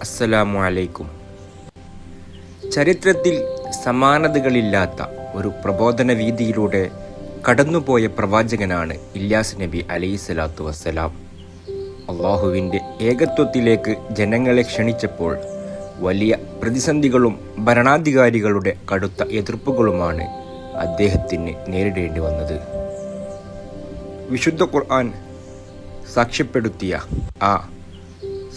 അസ്സലാമു അലൈക്കും. ചരിത്രത്തിൽ സമാനതകളില്ലാത്ത ഒരു പ്രബോധന വീതിയിലൂടെ കടന്നുപോയ പ്രവാചകനാണ് ഇല്യാസ് നബി അലൈഹിസ്സലാത്തു വസ്സലാം. അള്ളാഹുവിൻ്റെ ഏകത്വത്തിലേക്ക് ജനങ്ങളെ ക്ഷണിച്ചപ്പോൾ വലിയ പ്രതിസന്ധികളും ഭരണാധികാരികളുടെ കടുത്ത എതിർപ്പുകളുമാണ് അദ്ദേഹത്തിന് നേരിടേണ്ടി വന്നത്. വിശുദ്ധ ഖുർആൻ സാക്ഷ്യപ്പെടുത്തിയ ആ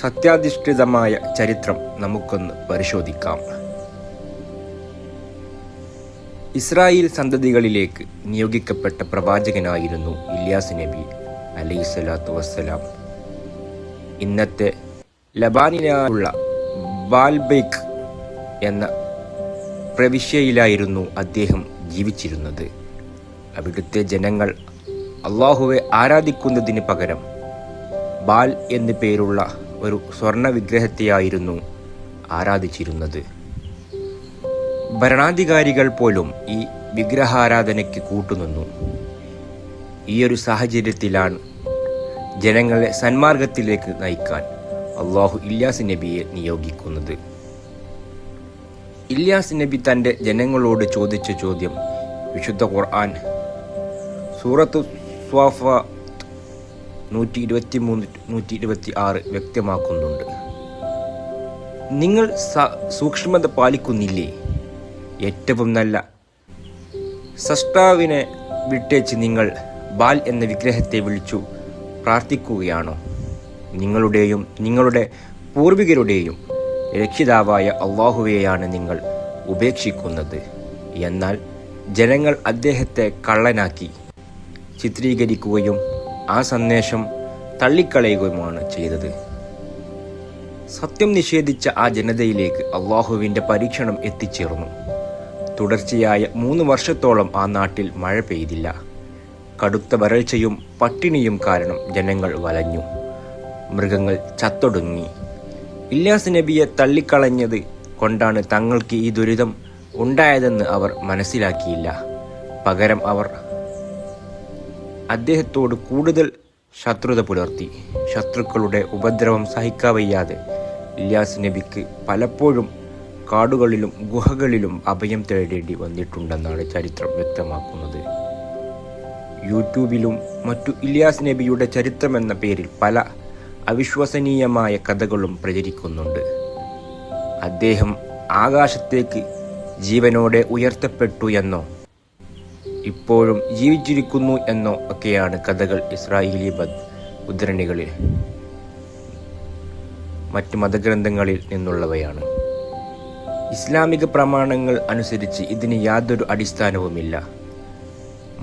സത്യാധിഷ്ഠിതമായ ചരിത്രം നമുക്കൊന്ന് പരിശോധിക്കാം. ഇസ്രായേൽ സന്തതികളിലേക്ക് നിയോഗിക്കപ്പെട്ട പ്രവാചകനായിരുന്നു ഇല്യാസ് നബി അലൈഹിസ്സലാത്തു വസ്സലാം. ഇന്നത്തെ ലബാനിലുള്ള ബാൽബൈക്ക് എന്ന പ്രവിശ്യയിലായിരുന്നു അദ്ദേഹം ജീവിച്ചിരുന്നത്. അവിടുത്തെ ജനങ്ങൾ അള്ളാഹുവെ ആരാധിക്കുന്നതിന് പകരം ബാൽ എന്നു പേരുള്ള ഒരു സ്വർണ്ണ വിഗ്രഹത്തെയായിരുന്നു ആരാധിച്ചിരുന്നത്. ഭരണാധികാരികൾ പോലും ഈ വിഗ്രഹാരാധനയ്ക്ക് കൂട്ടുനിന്നു. ഈയൊരു സാഹചര്യത്തിലാണ് ജനങ്ങളെ സന്മാർഗത്തിലേക്ക് നയിക്കാൻ അള്ളാഹു ഇല്യാസ് നബിയെ നിയോഗിക്കുന്നത്. ഇല്യാസ് നബി തൻ്റെ ജനങ്ങളോട് ചോദിച്ച ചോദ്യം വിശുദ്ധ ഖുർആൻ സൂറത്തു സ്വാഫാത്ത് 123-126 വ്യക്തമാക്കുന്നുണ്ട്. നിങ്ങൾ സൂക്ഷ്മത പാലിക്കുന്നില്ലേ? ഏറ്റവും നല്ല സൃഷ്ടാവിനെ വിട്ടേച്ച് നിങ്ങൾ ബാൽ എന്ന വിഗ്രഹത്തെ വിളിച്ചു പ്രാർത്ഥിക്കുകയാണോ? നിങ്ങളുടെയും നിങ്ങളുടെ പൂർവികരുടെയും രക്ഷിതാവായ അള്ളാഹുവെയാണ് നിങ്ങൾ ഉപേക്ഷിക്കുന്നത്. എന്നാൽ ജനങ്ങൾ അദ്ദേഹത്തെ കള്ളനാക്കി ചിത്രീകരിക്കുകയും ആ സന്ദേശം തള്ളിക്കളയുകയുമാണ് ചെയ്തത്. സത്യം നിഷേധിച്ച ആ ജനതയിലേക്ക് അള്ളാഹുവിൻ്റെ പരീക്ഷണം എത്തിച്ചേർന്നു. തുടർച്ചയായ 3 വർഷത്തോളം ആ നാട്ടിൽ മഴ പെയ്തില്ല. കടുത്ത വരൾച്ചയും പട്ടിണിയും കാരണം ജനങ്ങൾ വലഞ്ഞു. മൃഗങ്ങൾ ചത്തൊടുങ്ങി. ഇല്യാസ് നബിയെ തള്ളിക്കളഞ്ഞത് കൊണ്ടാണ് തങ്ങൾക്ക് ഈ ദുരിതം ഉണ്ടായതെന്ന് അവർ മനസ്സിലാക്കിയില്ല. പകരം അവർ അദ്ദേഹത്തോട് കൂടുതൽ ശത്രുത പുലർത്തി. ശത്രുക്കളുടെ ഉപദ്രവം സഹിക്കാവയ്യാതെ ഇല്യാസ് നബിക്ക് പലപ്പോഴും കാടുകളിലും ഗുഹകളിലും അഭയം തേടേണ്ടി വന്നിട്ടുണ്ടെന്നാണ് ചരിത്രം വ്യക്തമാക്കുന്നത്. യൂട്യൂബിലും മറ്റു ഇല്യാസ് നബിയുടെ ചരിത്രമെന്ന പേരിൽ പല അവിശ്വസനീയമായ കഥകളും പ്രചരിക്കുന്നുണ്ട്. അദ്ദേഹം ആകാശത്തേക്ക് ജീവനോടെ ഉയർത്തപ്പെട്ടു എന്നോ ഇപ്പോഴും ജീവിച്ചിരിക്കുന്നു എന്നോ ഒക്കെയാണ് കഥകൾ. ഇസ്രായേലി ഉദ്ധരണികളിൽ മറ്റ് മതഗ്രന്ഥങ്ങളിൽ നിന്നുള്ളവയാണ്. ഇസ്ലാമിക പ്രമാണങ്ങൾ അനുസരിച്ച് ഇതിന് യാതൊരു അടിസ്ഥാനവുമില്ല.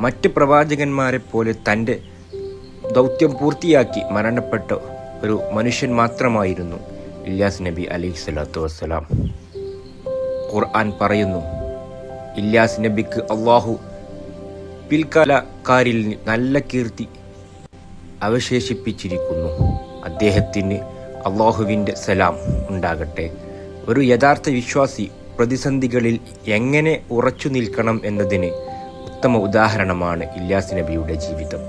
മറ്റ് പ്രവാചകന്മാരെ പോലെ തൻ്റെ ദൗത്യം പൂർത്തിയാക്കി മരണപ്പെട്ട ഒരു മനുഷ്യൻ മാത്രമായിരുന്നു ഇല്യാസ് നബി അലൈഹിസ്സലാത്തു വസ്സലാം. ഖുർആൻ പറയുന്നു, ഇല്യാസ് നബിക്ക് അള്ളാഹു പിൽക്കാലക്കാരിൽ നല്ല കീർത്തി അവശേഷിപ്പിച്ചിരിക്കുന്നു. അദ്ദേഹത്തിന് അള്ളാഹുവിൻ്റെ സലാം ഉണ്ടാകട്ടെ. ഒരു യഥാർത്ഥ വിശ്വാസി പ്രതിസന്ധികളിൽ എങ്ങനെ ഉറച്ചു നിൽക്കണം എന്നതിന് ഉത്തമ ഉദാഹരണമാണ് ഇല്യാസ് നബിയുടെ ജീവിതം.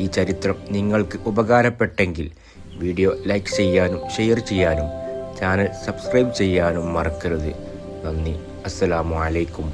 ഈ ചരിത്രം നിങ്ങൾക്ക് ഉപകാരപ്പെട്ടെങ്കിൽ വീഡിയോ ലൈക്ക് ചെയ്യാനും ഷെയർ ചെയ്യാനും ചാനൽ സബ്സ്ക്രൈബ് ചെയ്യാനും മറക്കരുത്. നന്ദി. അസ്സലാമു അലൈക്കും.